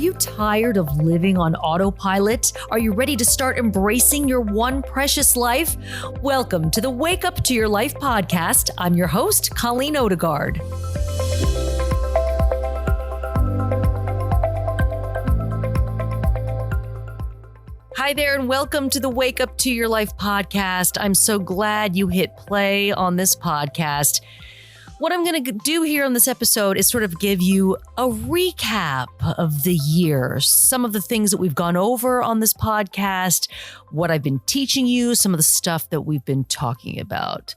you tired of living on autopilot? Are you ready to start embracing your one precious life? Welcome to the Wake Up to Your Life podcast. I'm your host, Colleen Odegaard. Hi there, and welcome to the Wake Up to Your Life podcast. I'm so glad you hit play on this podcast. What I'm going to do here on this episode is sort of give you a recap of the year, some of the things that we've gone over on this podcast, what I've been teaching you, some of the stuff that we've been talking about.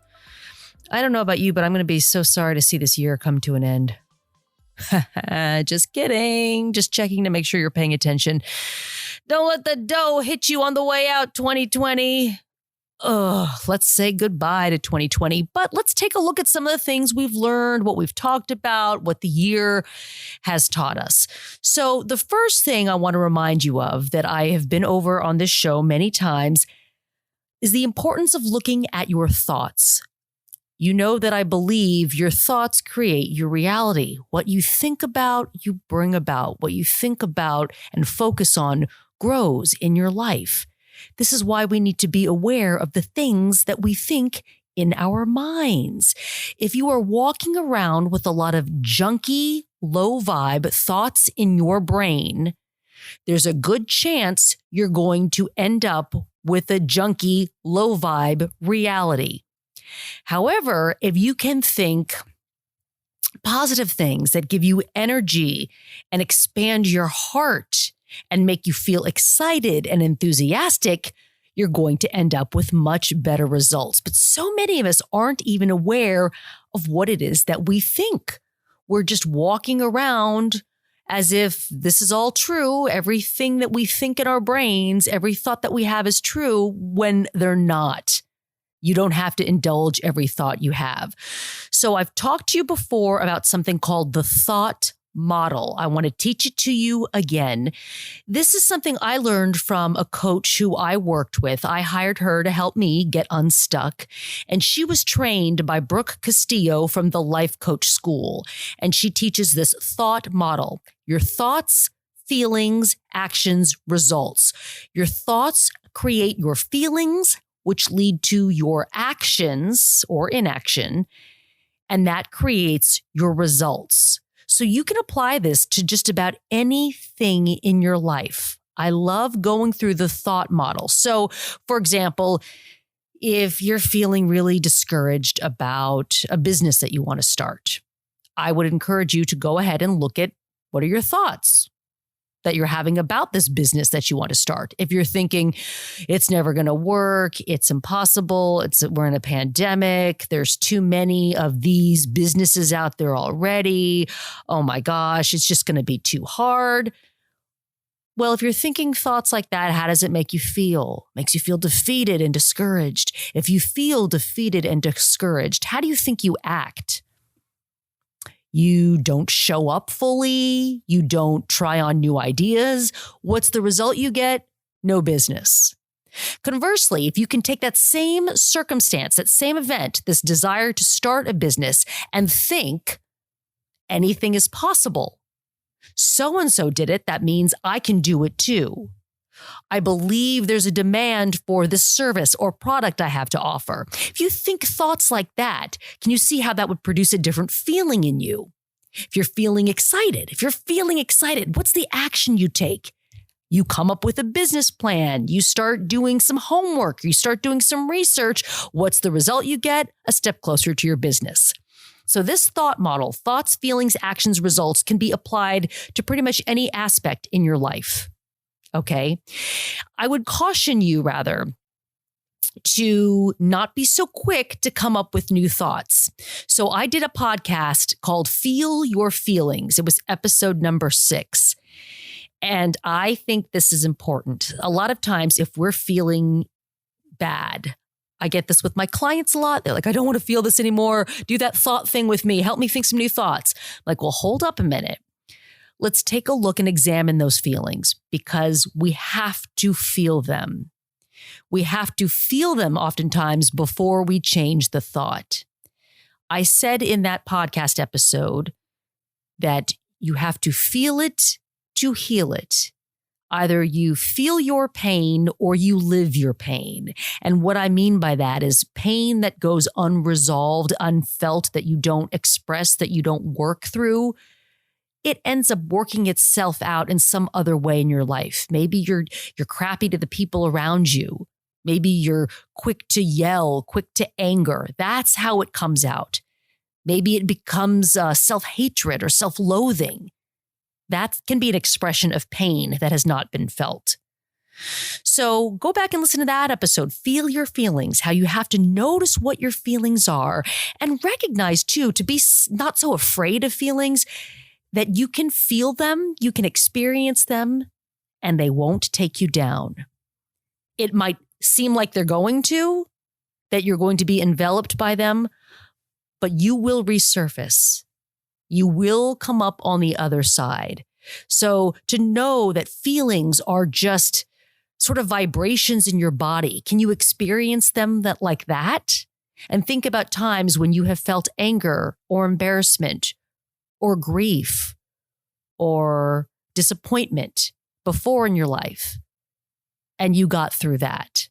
I don't know about you, but I'm going to be so sorry to see this year come to an end. Just kidding. Just checking to make sure you're paying attention. Don't let the dough hit you on the way out, 2020. Let's say goodbye to 2020, but let's take a look at some of the things we've learned, what we've talked about, what the year has taught us. So the first thing I want to remind you of that I have been over on this show many times is the importance of looking at your thoughts. You know that I believe your thoughts create your reality. What you think about, you bring about. What you think about and focus on grows in your life. This is why we need to be aware of the things that we think in our minds. If you are walking around with a lot of junky, low vibe thoughts in your brain, there's a good chance you're going to end up with a junky, low vibe reality. However, if you can think positive things that give you energy and expand your heart and make you feel excited and enthusiastic, you're going to end up with much better results. But so many of us aren't even aware of what it is that we think. We're just walking around as if this is all true. Everything that we think in our brains, every thought that we have is true when they're not. You don't have to indulge every thought you have. So I've talked to you before about something called the thought model. I want to teach it to you again. This is something I learned from a coach who I worked with. I hired her to help me get unstuck. And she was trained by Brooke Castillo from the Life Coach School. And she teaches this thought model. Your thoughts, feelings, actions, results. Your thoughts create your feelings, which lead to your actions or inaction, and that creates your results. So you can apply this to just about anything in your life. I love going through the thought model. So, for example, if you're feeling really discouraged about a business that you want to start, I would encourage you to go ahead and look at what are your thoughts that you're having about this business that you want to start. If you're thinking it's never going to work, it's impossible, we're in a pandemic, there's too many of these businesses out there already, oh my gosh, it's just going to be too hard. Well, if you're thinking thoughts like that, how does it make you feel? It makes you feel defeated and discouraged. If you feel defeated and discouraged, how do you think you act? You don't show up fully. You don't try on new ideas. What's the result you get? No business. Conversely, if you can take that same circumstance, that same event, this desire to start a business, and think anything is possible. So-and-so did it. That means I can do it too. I believe there's a demand for this service or product I have to offer. If you think thoughts like that, can you see how that would produce a different feeling in you? If you're feeling excited, what's the action you take? You come up with a business plan. You start doing some homework. You start doing some research. What's the result you get? A step closer to your business. So this thought model, thoughts, feelings, actions, results, can be applied to pretty much any aspect in your life. Okay. I would caution you rather to not be so quick to come up with new thoughts. So I did a podcast called Feel Your Feelings. It was episode number 6. And I think this is important. A lot of times if we're feeling bad, I get this with my clients a lot. They're like, I don't want to feel this anymore. Do that thought thing with me. Help me think some new thoughts. I'm like, well, hold up a minute. Let's take a look and examine those feelings because we have to feel them. We have to feel them oftentimes before we change the thought. I said in that podcast episode that you have to feel it you heal it, either you feel your pain or you live your pain. And what I mean by that is pain that goes unresolved, unfelt, that you don't express, that you don't work through. It ends up working itself out in some other way in your life. Maybe you're crappy to the people around you. Maybe you're quick to yell, quick to anger. That's how it comes out. Maybe it becomes self-hatred or self-loathing. That can be an expression of pain that has not been felt. So go back and listen to that episode. Feel your feelings, how you have to notice what your feelings are, and recognize too, to be not so afraid of feelings, that you can feel them, you can experience them, and they won't take you down. It might seem like they're going to, that you're going to be enveloped by them, but you will resurface. You will come up on the other side. So to know that feelings are just sort of vibrations in your body, can you experience them like that? And think about times when you have felt anger or embarrassment or grief or disappointment before in your life, and you got through that.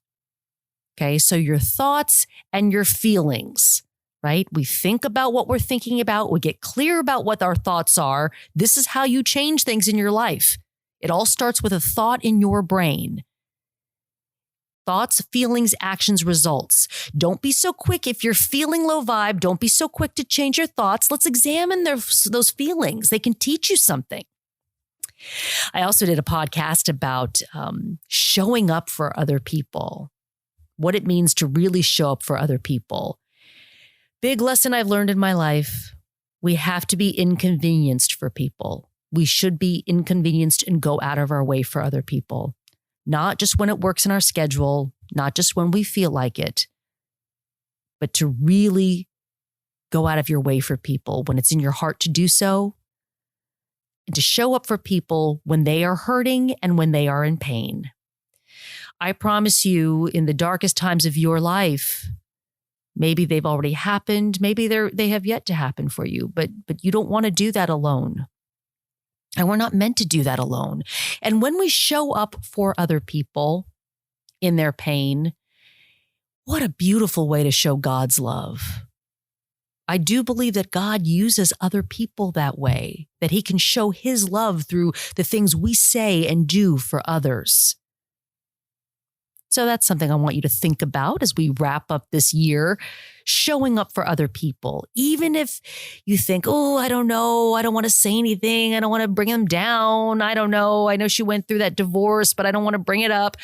Okay, so your thoughts and your feelings, right? We think about what we're thinking about. We get clear about what our thoughts are. This is how you change things in your life. It all starts with a thought in your brain. Thoughts, feelings, actions, results. Don't be so quick. If you're feeling low vibe, don't be so quick to change your thoughts. Let's examine those feelings. They can teach you something. I also did a podcast about showing up for other people, what it means to really show up for other people. Big lesson I've learned in my life. We have to be inconvenienced for people. We should be inconvenienced and go out of our way for other people. Not just when it works in our schedule, not just when we feel like it, but to really go out of your way for people when it's in your heart to do so, and to show up for people when they are hurting and when they are in pain. I promise you, in the darkest times of your life, maybe they've already happened, maybe they have yet to happen for you, but you don't want to do that alone. And we're not meant to do that alone. And when we show up for other people in their pain, what a beautiful way to show God's love. I do believe that God uses other people that way, that he can show his love through the things we say and do for others. So that's something I want you to think about as we wrap up this year, showing up for other people. Even if you think, oh, I don't know, I don't want to say anything, I don't want to bring them down, I don't know, I know she went through that divorce, but I don't want to bring it up.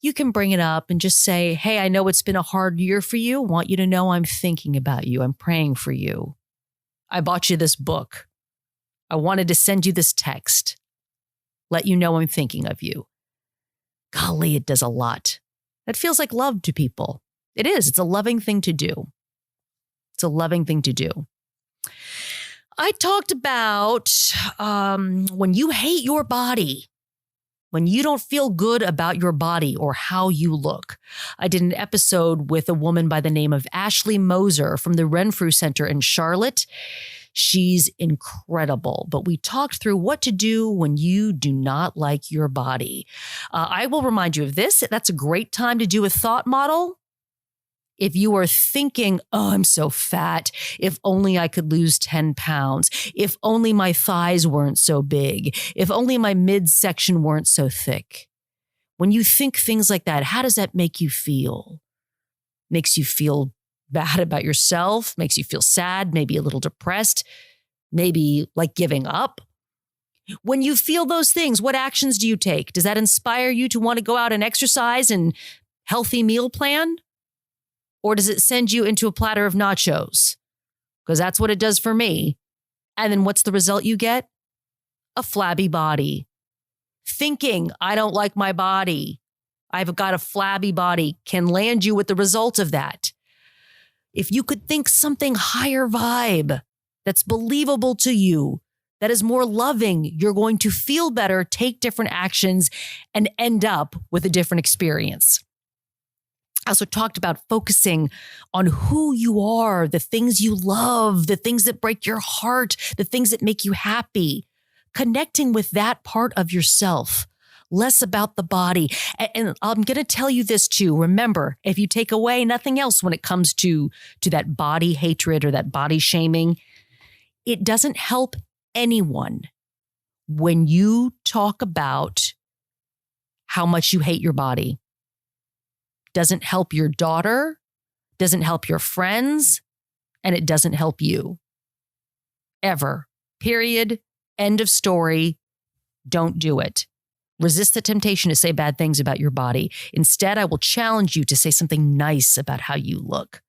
You can bring it up and just say, hey, I know it's been a hard year for you. I want you to know I'm thinking about you. I'm praying for you. I bought you this book. I wanted to send you this text. Let you know I'm thinking of you. Golly, it does a lot. It feels like love to people. It is. It's a loving thing to do. It's a loving thing to do. I talked about when you hate your body, when you don't feel good about your body or how you look. I did an episode with a woman by the name of Ashley Moser from the Renfrew Center in Charlotte. She's incredible, but we talked through what to do when you do not like your body. I will remind you of this. That's a great time to do a thought model. If you are thinking, oh, I'm so fat, if only I could lose 10 pounds, if only my thighs weren't so big, if only my midsection weren't so thick. When you think things like that, how does that make you feel? Makes you feel bad about yourself, makes you feel sad, maybe a little depressed, maybe like giving up. When you feel those things, what actions do you take? Does that inspire you to want to go out and exercise and healthy meal plan? Or does it send you into a platter of nachos? Because that's what it does for me. And then what's the result you get? A flabby body. Thinking, I don't like my body, I've got a flabby body, can land you with the result of that. If you could think something higher vibe, that's believable to you, that is more loving, you're going to feel better, take different actions, and end up with a different experience. I also talked about focusing on who you are, the things you love, the things that break your heart, the things that make you happy. connecting with that part of yourself, less about the body. And I'm going to tell you this too. Remember, if you take away nothing else when it comes to that body hatred or that body shaming, it doesn't help anyone when you talk about how much you hate your body. Doesn't help your daughter, doesn't help your friends, and it doesn't help you. Ever. Period. End of story. Don't do it. Resist the temptation to say bad things about your body. Instead, I will challenge you to say something nice about how you look.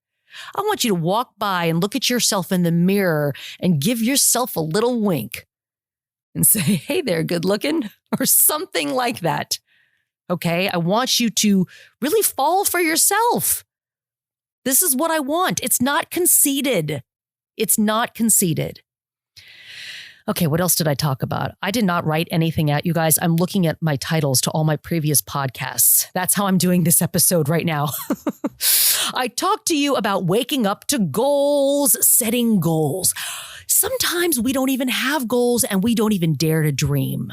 I want you to walk by and look at yourself in the mirror and give yourself a little wink and say, hey there, good looking, or something like that. Okay? I want you to really fall for yourself. This is what I want. It's not conceited. It's not conceited. Okay, what else did I talk about? I did not write anything out, you guys. I'm looking at my titles to all my previous podcasts. That's how I'm doing this episode right now. I talked to you about waking up to goals, setting goals. Sometimes we don't even have goals and we don't even dare to dream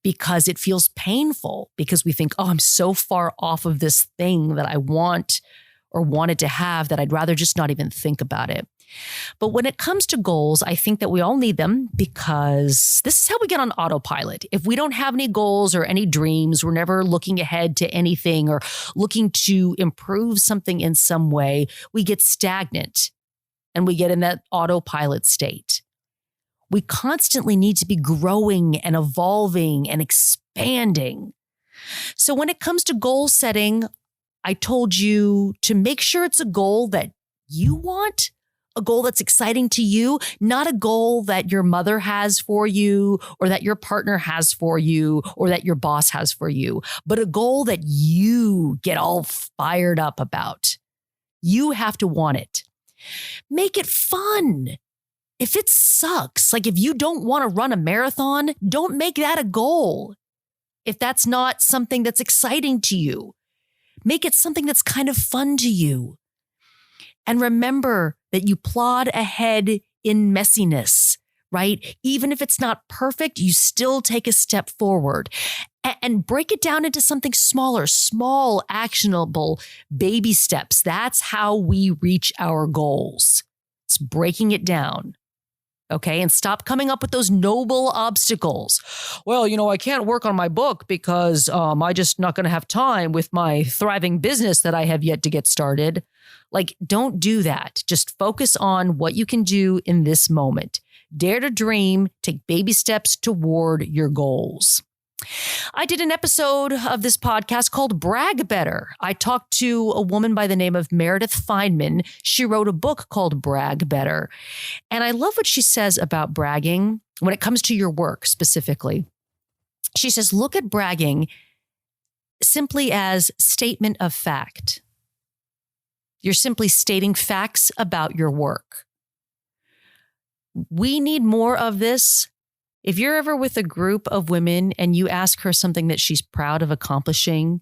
because it feels painful because we think, oh, I'm so far off of this thing that I want or wanted to have that I'd rather just not even think about it. But when it comes to goals, I think that we all need them because this is how we get on autopilot. If we don't have any goals or any dreams, we're never looking ahead to anything or looking to improve something in some way, we get stagnant and we get in that autopilot state. We constantly need to be growing and evolving and expanding. So when it comes to goal setting, I told you to make sure it's a goal that you want, a goal that's exciting to you, not a goal that your mother has for you or that your partner has for you or that your boss has for you, but a goal that you get all fired up about. You have to want it. Make it fun. If it sucks, like if you don't want to run a marathon, don't make that a goal. If that's not something that's exciting to you, make it something that's kind of fun to you. And remember that you plod ahead in messiness, right? Even if it's not perfect, you still take a step forward and break it down into something smaller, small, actionable baby steps. That's how we reach our goals. It's breaking it down. Okay, and stop coming up with those noble obstacles. Well, I can't work on my book because I'm just not going to have time with my thriving business that I have yet to get started. Like, don't do that. Just focus on what you can do in this moment. Dare to dream, take baby steps toward your goals. I did an episode of this podcast called Brag Better. I talked to a woman by the name of Meredith Feynman. She wrote a book called Brag Better. And I love what she says about bragging when it comes to your work specifically. She says, look at bragging simply as statement of fact. You're simply stating facts about your work. We need more of this. If you're ever with a group of women and you ask her something that she's proud of accomplishing,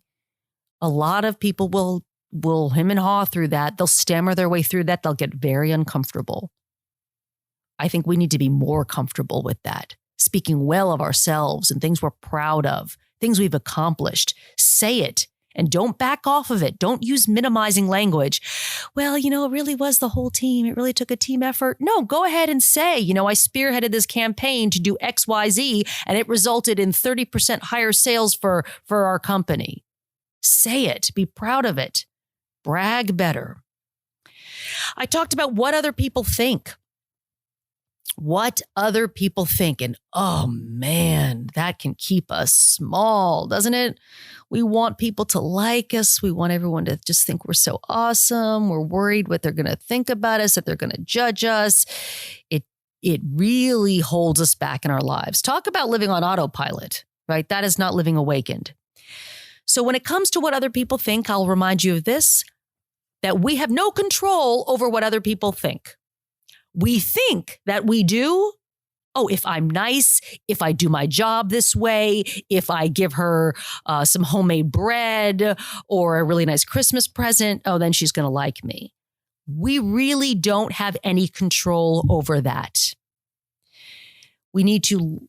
a lot of people will hem and haw through that. They'll stammer their way through that. They'll get very uncomfortable. I think we need to be more comfortable with that. Speaking well of ourselves and things we're proud of, things we've accomplished. Say it and don't back off of it. Don't use minimizing language. Well, it really was the whole team. It really took a team effort. No, go ahead and say, I spearheaded this campaign to do X, Y, Z, and it resulted in 30% higher sales for our company. Say it. Be proud of it. Brag better. I talked about what other people think. What other people think. And oh man, that can keep us small, doesn't it? We want people to like us. We want everyone to just think we're so awesome. We're worried what they're going to think about us, that they're going to judge us. It really holds us back in our lives. Talk about living on autopilot, right? That is not living awakened. So when it comes to what other people think, I'll remind you of this, that we have no control over what other people think. We think that we do. Oh, if I'm nice, if I do my job this way, if I give her some homemade bread or a really nice Christmas present, oh, then she's going to like me. We really don't have any control over that. We need to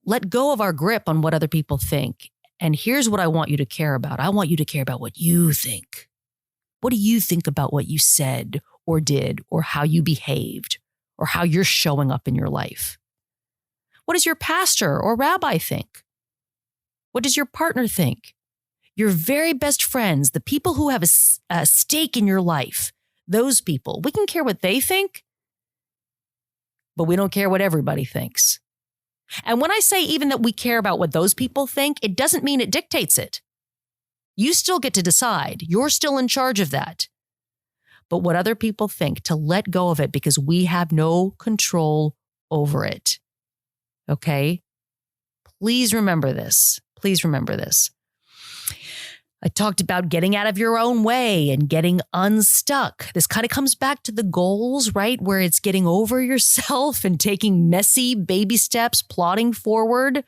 let go of our grip on what other people think. And here's what I want you to care about. I want you to care about what you think. What do you think about what you said or did or how you behaved or how you're showing up in your life? What does your pastor or rabbi think? What does your partner think? Your very best friends, the people who have a stake in your life, those people, we can care what they think, but we don't care what everybody thinks. And when I say even that we care about what those people think, it doesn't mean it dictates it. You still get to decide. You're still in charge of that. But what other people think, to let go of it because we have no control over it. Okay? Please remember this. Please remember this. I talked about getting out of your own way and getting unstuck. This kind of comes back to the goals, right? Where it's getting over yourself and taking messy baby steps, plodding forward.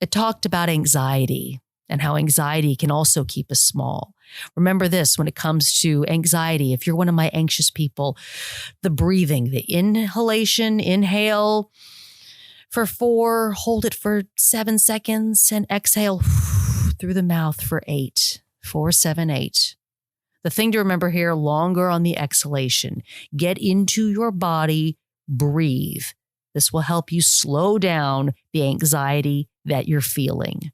I talked about anxiety and how anxiety can also keep us small. Remember this, when it comes to anxiety, if you're one of my anxious people, the breathing, the inhale for 4, hold it for 7 seconds, and exhale through the mouth for 8. 4, 7, 8. The thing to remember here, longer on the exhalation. Get into your body, breathe. This will help you slow down the anxiety that you're feeling.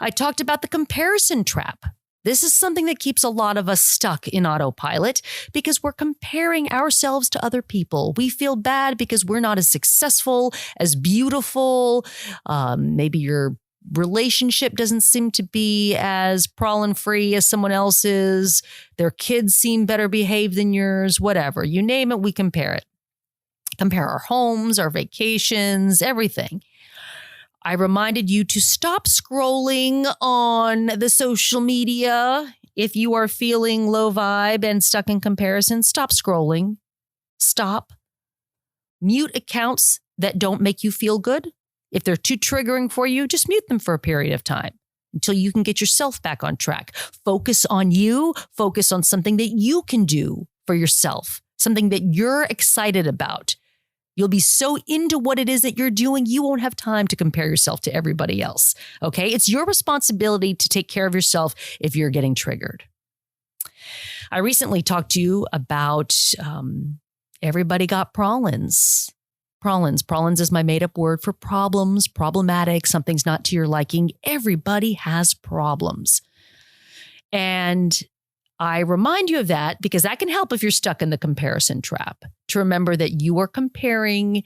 I talked about the comparison trap. This is something that keeps a lot of us stuck in autopilot because we're comparing ourselves to other people. We feel bad because we're not as successful, as beautiful. Maybe your relationship doesn't seem to be as problem-free as someone else's. Their kids seem better behaved than yours, whatever. You name it, we compare it. Compare our homes, our vacations, everything. I reminded you to stop scrolling on the social media. If you are feeling low vibe and stuck in comparison, stop scrolling. Stop. Mute accounts that don't make you feel good. If they're too triggering for you, just mute them for a period of time until you can get yourself back on track. Focus on you. Focus on something that you can do for yourself, something that you're excited about. You'll be so into what it is that you're doing, you won't have time to compare yourself to everybody else. Okay? It's your responsibility to take care of yourself if you're getting triggered. I recently talked to you about everybody got prolins. Prolins is my made-up word for problems, problematic, something's not to your liking. Everybody has problems. And I remind you of that because that can help if you're stuck in the comparison trap, to remember that you are comparing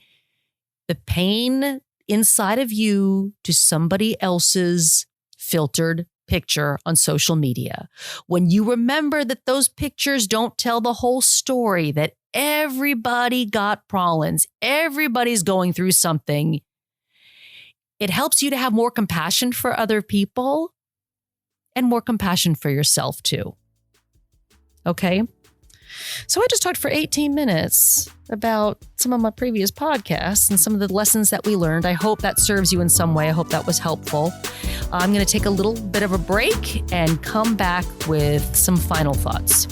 the pain inside of you to somebody else's filtered picture on social media. When you remember that those pictures don't tell the whole story, that everybody got prolins, everybody's going through something, it helps you to have more compassion for other people and more compassion for yourself too. Okay. So I just talked for 18 minutes about some of my previous podcasts and some of the lessons that we learned. I hope that serves you in some way. I hope that was helpful. I'm going to take a little bit of a break and come back with some final thoughts.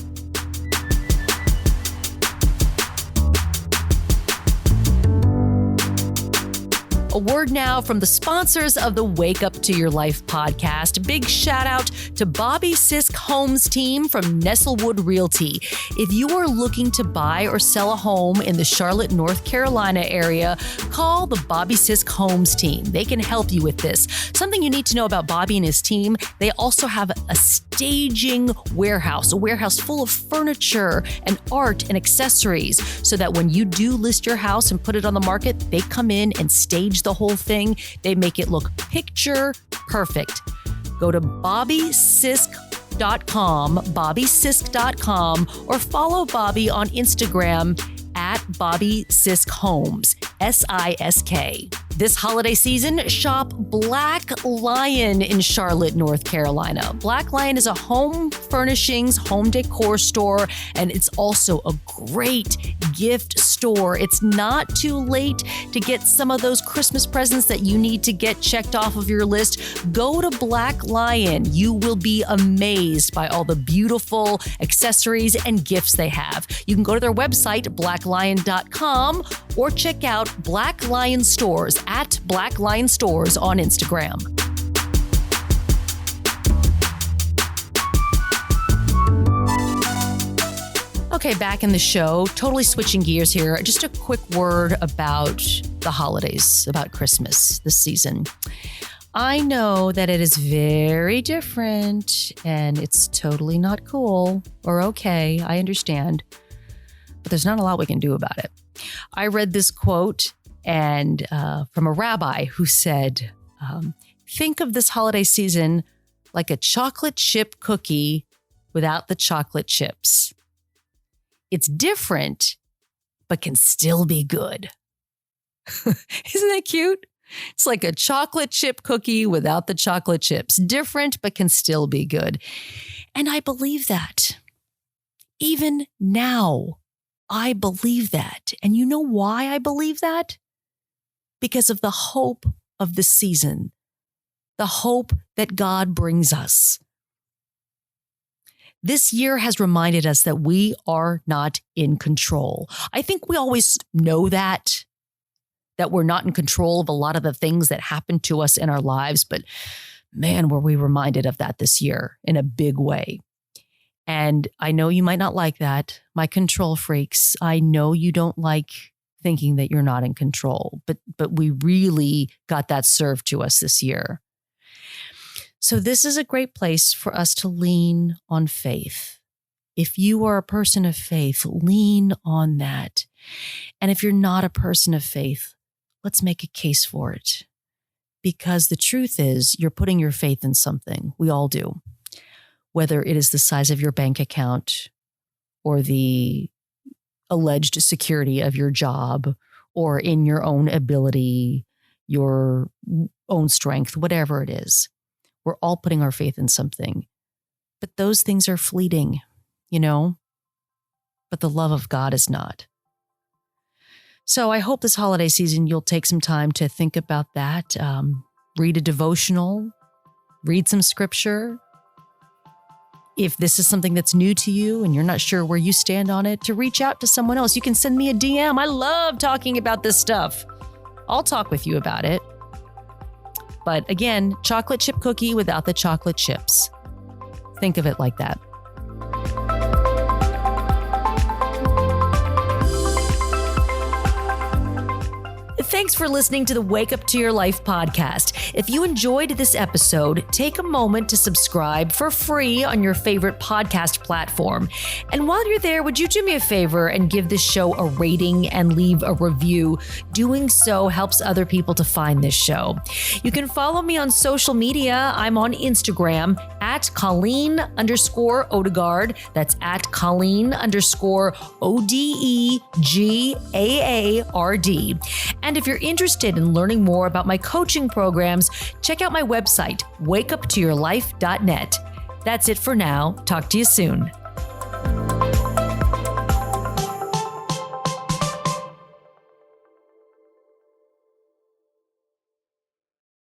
A word now from the sponsors of the Wake Up to Your Life podcast. Big shout out to Bobby Sisk Homes team from Nestlewood Realty. If you are looking to buy or sell a home in the Charlotte, North Carolina area, call the Bobby Sisk Homes team. They can help you with this. Something you need to know about Bobby and his team, they also have a staging warehouse, a warehouse full of furniture and art and accessories, so that when you do list your house and put it on the market, they come in and stage the whole thing. They make it look picture perfect. Go to bobbysisk.com, or follow Bobby on Instagram at Bobby Sisk Homes, SISK. This holiday season, shop Black Lion in Charlotte, North Carolina. Black Lion is a home furnishings, home decor store, and it's also a great gift store. It's not too late to get some of those Christmas presents that you need to get checked off of your list. Go to Black Lion. You will be amazed by all the beautiful accessories and gifts they have. You can go to their website, blacklion.com, or check out Black Lion Stores at Black Lion Stores on Instagram. Okay, back in the show, totally switching gears here. Just a quick word about the holidays, about Christmas this season. I know that it is very different and it's totally not cool or okay. I understand, but there's not a lot we can do about it. I read this quote and from a rabbi who said, think of this holiday season like a chocolate chip cookie without the chocolate chips. It's different, but can still be good. Isn't that cute? It's like a chocolate chip cookie without the chocolate chips. Different, but can still be good. And I believe that. Even now, I believe that. And you know why I believe that? Because of the hope of the season, the hope that God brings us. This year has reminded us that we are not in control. I think we always know that we're not in control of a lot of the things that happen to us in our lives. But man, were we reminded of that this year in a big way. And I know you might not like that, my control freaks. I know you don't like thinking that you're not in control, but we really got that served to us this year. So this is a great place for us to lean on faith. If you are a person of faith, lean on that. And if you're not a person of faith, let's make a case for it. Because the truth is, you're putting your faith in something. We all do. Whether it is the size of your bank account or the alleged security of your job or in your own ability, your own strength, whatever it is. We're all putting our faith in something. But those things are fleeting, you know? But the love of God is not. So I hope this holiday season you'll take some time to think about that. Read a devotional, read some scripture. If this is something that's new to you and you're not sure where you stand on it, to reach out to someone else. You can send me a DM. I love talking about this stuff. I'll talk with you about it. But again, chocolate chip cookie without the chocolate chips. Think of it like that. Thanks for listening to the Wake Up to Your Life podcast. If you enjoyed this episode, take a moment to subscribe for free on your favorite podcast platform. And while you're there, would you do me a favor and give this show a rating and leave a review? Doing so helps other people to find this show. You can follow me on social media. I'm on Instagram at Colleen_Odegaard. That's at Colleen_ODEGAARD. And if you're interested in learning more about my coaching programs, check out my website, wakeuptoyourlife.net. That's it for now. Talk to you soon.